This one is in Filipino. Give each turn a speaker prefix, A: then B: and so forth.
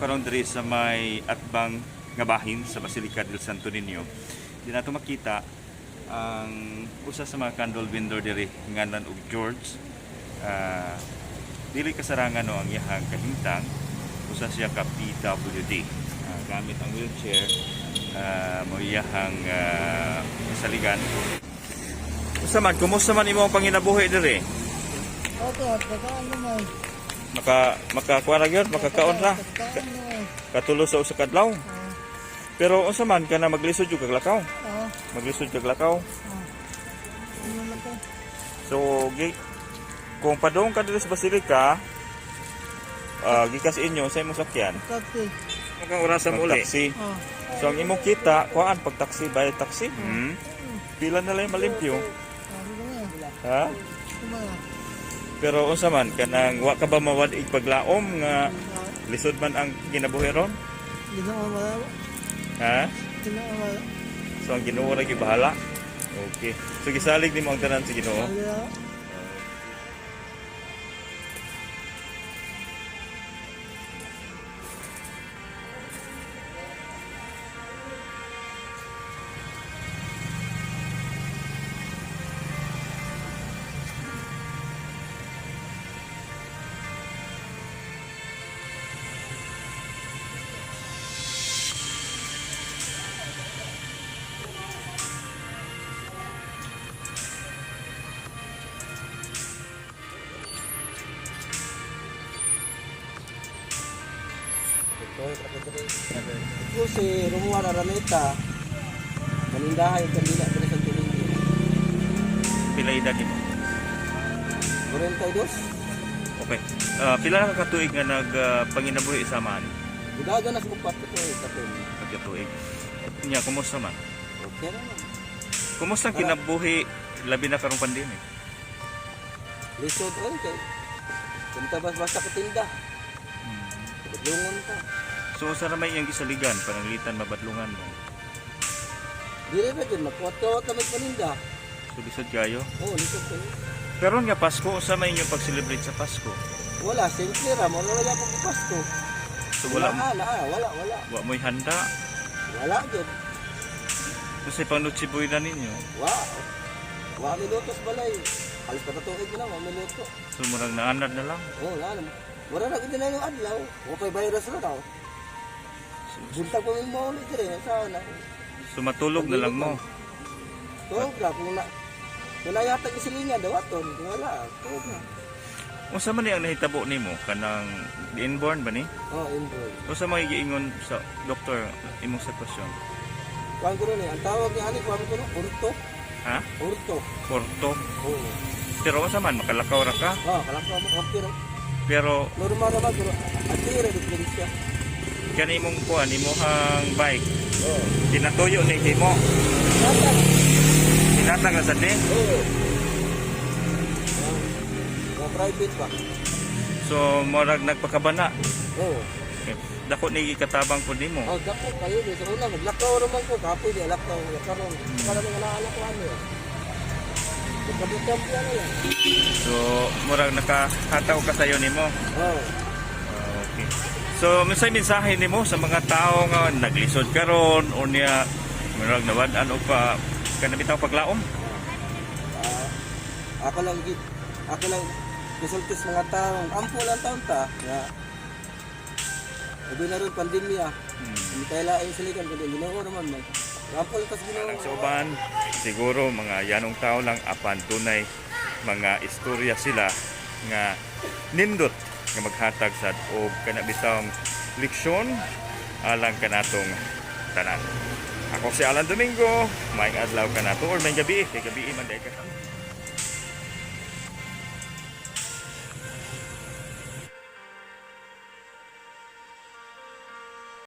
A: karon diri sa may atbang nga bahin sa Basilica del Santo Niño. Di nato makita ang usa sa mga candle vendor diri ngalan og George. Dili kasarangan no ang iyang kahimtang, usa siya ka PWD. Gamit ang wheelchair, mo iyang kasaligan. Usa man, kumusta man imo ang panginabuhi diri?
B: Okay, pagkaan naman.
A: Makakuha gyud, makakaon ra. Katulo sa usa ka adlaw. Pero unsa man ka na maglisod jud kag lakaw? Maglisod kag lakaw. So, kung padong ka dito sa Basilica, gikas inyo sa imong sakyan.
B: Taxi.
A: Kung orasan mo uli. Taxi. So, ang imong kita, kuhaan pag taxi, bayad taxi. Pila na lang malimpyo. Ha? Pero unsa man kanang wa ka ba mawadig paglaom nga lisod man ang kinabuhi ron?
B: Ginoo.
A: Ha?
B: Ginoo.
A: So ang Ginoo ra gyud bahala. Okay. So gisalig nimo ang tanan sa Ginoo.
B: Ito si Romuald Araneta. Manindahay ang kanila sa Santo Niño.
A: Pila edad nimo?
B: 42.
A: Okay. Pila na ka katuig nga nagpanginabuhi sa man?
B: Budaga na sa upat ko kapin.
A: Pagkatuig. Nya kumusta man?
B: Okay naman.
A: Kumusta ang kinabuhi labi na karong pandemic?
B: Lisod ron kay. Kunta basta katinda. Badlungon ka.
A: So sa ramay iyang gisaligan pananglitan mabadlungan mo.
B: Dire na din makuwat-kuwat na may paninda.
A: So lisod kayo.
B: Oo, lisod kayo.
A: Pero nga Pasko, sa may inyo pag-celebrate sa Pasko?
B: Wala, simple ra. Wala pa Pasko.
A: So wala
B: Wala.
A: wa mo'y handa.
B: Wala din.
A: Kasi pang Noche Buena ninyo.
B: Wa minutos balay. Alis pa tatuig na, wa minuto.
A: So murang naanad na lang.
B: Oo, wala naman. Wala na gid na yung adlaw. O pay virus ra daw. Bunta ko yung mall dire sana.
A: So matulog na lang mo.
B: Tulog ra kung na. Kung nayatag isilingan daw aton, wala. Tulog na.
A: Unsa man ni ang nahitabo nimo kanang inborn ba ni?
B: Oh, inborn.
A: Unsa may giingon sa doktor imong sitwasyon?
B: Kuan ko ni, ang tawag ni ani kuan ko no, urto.
A: Ha?
B: Urto.
A: Porto.
B: Oo.
A: Pero unsa man makalakaw ra ka?
B: Kalakaw mo okay ra.
A: Pero
B: Normal naman pero atira dito siya.
A: kani imong kuan imong bike.
B: Oo.
A: Tinatuyo ni himo. Tinatag na sad ni.
B: Oo. Private ba?
A: So murag nagpakabana.
B: Oo.
A: Okay. Dako ni katabang pud nimo.
B: Oh, dako kayo sa una maglakaw naman ko kapoy di lakaw karon. Para nga naalak ko ano. Kapitang yan lang.
A: So murag nakahataw ka sayo nimo.
B: Oo.
A: Okay. So may mensahe nimo sa mga tao nga naglisod karon o niya murag nawad-an og pa kanabitaw paglaom.
B: Ako lang resultis mga taong ampo lang taon ta nga ubi na rin pandemya. Hindi tayo laing silikan kundi Ginoo naman mo. Ampo lang tas Ginoo.
A: Sa uban siguro mga yanong tao lang apan tunay mga istorya sila nga nindot nga maghatag sad og kanabitawng leksyon alang kanatong tanan. Ako si Alan Domingo, maayong adlaw kanato or may gabi, kay gabi man day ka.